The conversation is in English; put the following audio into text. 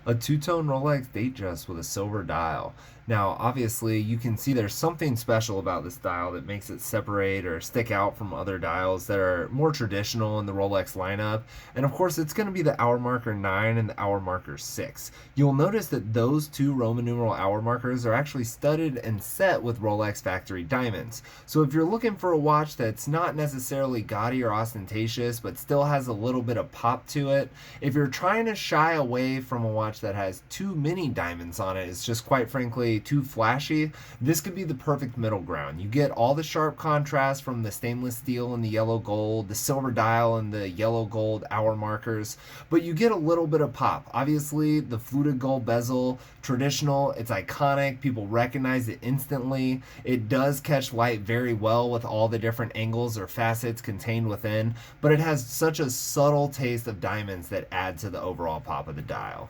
A two-tone Rolex Datejust with a silver dial. Now, obviously, you can see there's something special about this dial that makes it separate or stick out from other dials that are more traditional in the Rolex lineup. And of course, it's going to be the hour marker 9 and the hour marker 6. You'll notice that those two Roman numeral hour markers are actually studded and set with Rolex factory diamonds. So if you're looking for a watch that's not necessarily gaudy or ostentatious, but still has a little bit of pop to it, if you're trying to shy away from a watch that has too many diamonds on it, it's just quite frankly too flashy, this could be the perfect middle ground. You get all the sharp contrast from the stainless steel and the yellow gold, the silver dial and the yellow gold hour markers, but you get a little bit of pop. Obviously, the fluted gold bezel, traditional, it's iconic, people recognize it instantly. It does catch light very well with all the different angles or facets contained within, but it has such a subtle taste of diamonds that add to the overall pop of the dial.